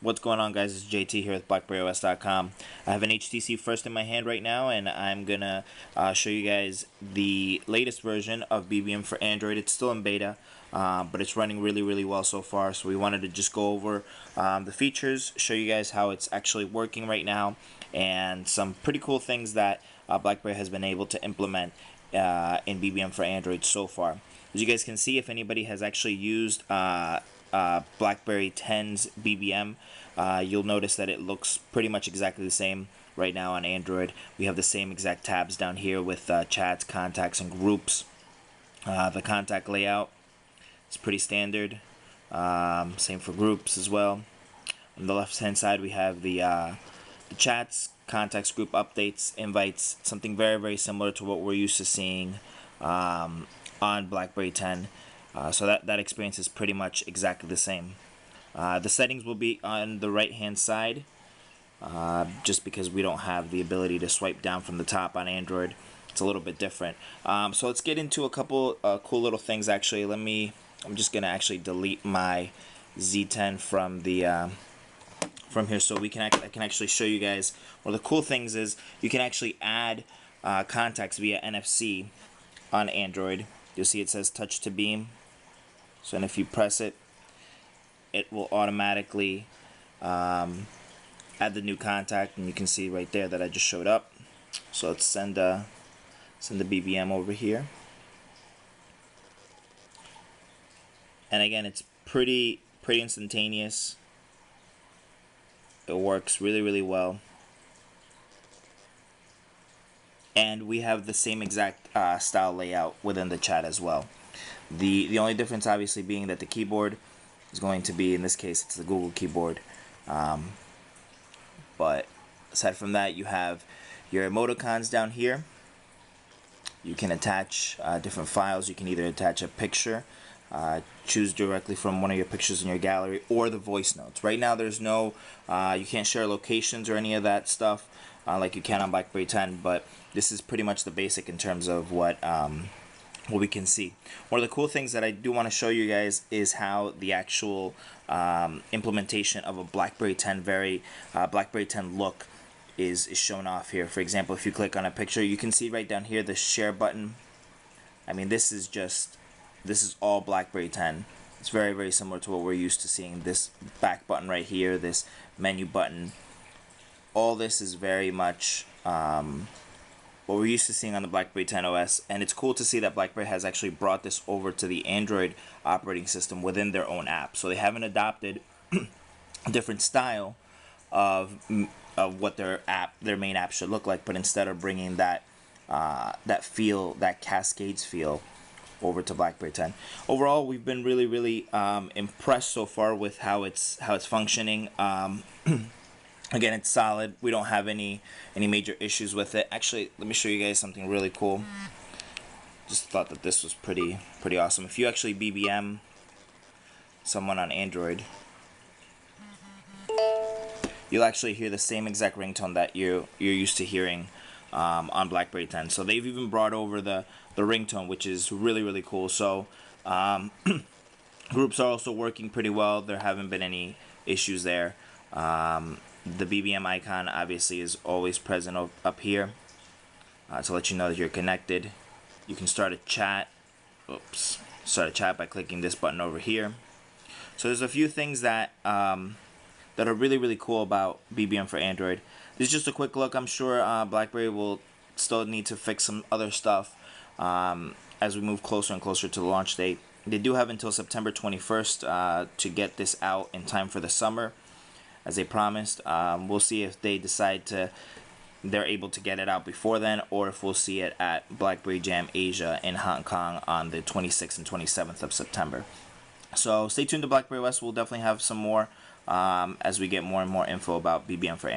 What's going on, guys? It's JT here with BlackBerryOS.com. I have an HTC First in my hand right now, and I'm gonna show you guys the latest version of BBM for Android. It's still in beta, but it's running really well so far. So we wanted to just go over the features, show you guys how it's actually working right now, and some pretty cool things that BlackBerry has been able to implement in BBM for Android so far. As you guys can see, if anybody has actually used BlackBerry 10's BBM, you'll notice that it looks pretty much exactly the same right now on Android. We have the same exact tabs down here with chats, contacts, and groups. The contact layout is pretty standard. Same for groups as well. On the left hand side we have the chats, contacts, group updates, invites, something very similar to what we're used to seeing on BlackBerry 10. So that experience is pretty much exactly the same. The settings will be on the right hand side, just because we don't have the ability to swipe down from the top on Android. It's a little bit different. So let's get into a couple cool little things. Actually, I'm just gonna actually delete my Z10 from the from here, so I can actually show you guys. One of the cool things is you can actually add contacts via NFC on Android. You'll see it says touch to beam. So, and if you press it, it will automatically add the new contact, and you can see right there that I just showed up. So let's send the BBM over here. And again, it's pretty instantaneous. It works really well. And we have the same exact style layout within the chat as well. The only difference obviously being that the keyboard is going to be, in this case, it's the Google keyboard. But aside from that, you have your emoticons down here. You can attach different files. You can either attach a picture, choose directly from one of your pictures in your gallery, or the voice notes. Right now there's no, you can't share locations or any of that stuff like you can on BlackBerry 10, but this is pretty much the basic in terms of what we can see. One of the cool things that I do want to show you guys is how the actual implementation of a BlackBerry 10 BlackBerry 10 look is shown off here. For example, if you click on a picture, you can see right down here the share button. I mean, this is all BlackBerry 10. It's very similar to what we're used to seeing. This back button right here, this menu button, all this is very much what we're used to seeing on the BlackBerry 10 OS, and it's cool to see that BlackBerry has actually brought this over to the Android operating system within their own app. So they haven't adopted a different style of what their main app should look like, but instead of bringing that feel, that Cascades feel, over to BlackBerry 10. Overall, we've been really impressed so far with how it's functioning. Again, it's solid. We don't have any major issues with it. Actually, let me show you guys something really cool. Just thought that this was pretty awesome. If you actually BBM someone on Android, you'll actually hear the same exact ringtone that you're used to hearing on BlackBerry 10. So they've even brought over the ringtone, which is really cool. So groups are also working pretty well. There haven't been any issues there. The BBM icon obviously is always present up here to let you know that you're connected. You can start a chat. Start a chat by clicking this button over here. So there's a few things that that are really cool about BBM for Android. This is just a quick look. I'm sure BlackBerry will still need to fix some other stuff as we move closer and closer to the launch date. They do have until September 21st to get this out in time for the summer, as they promised. We'll see if they decide they're able to get it out before then, or if we'll see it at BlackBerry Jam Asia in Hong Kong on the 26th and 27th of September. So stay tuned to BlackBerry OS. We'll definitely have some more as we get more and more info about BBM for Android.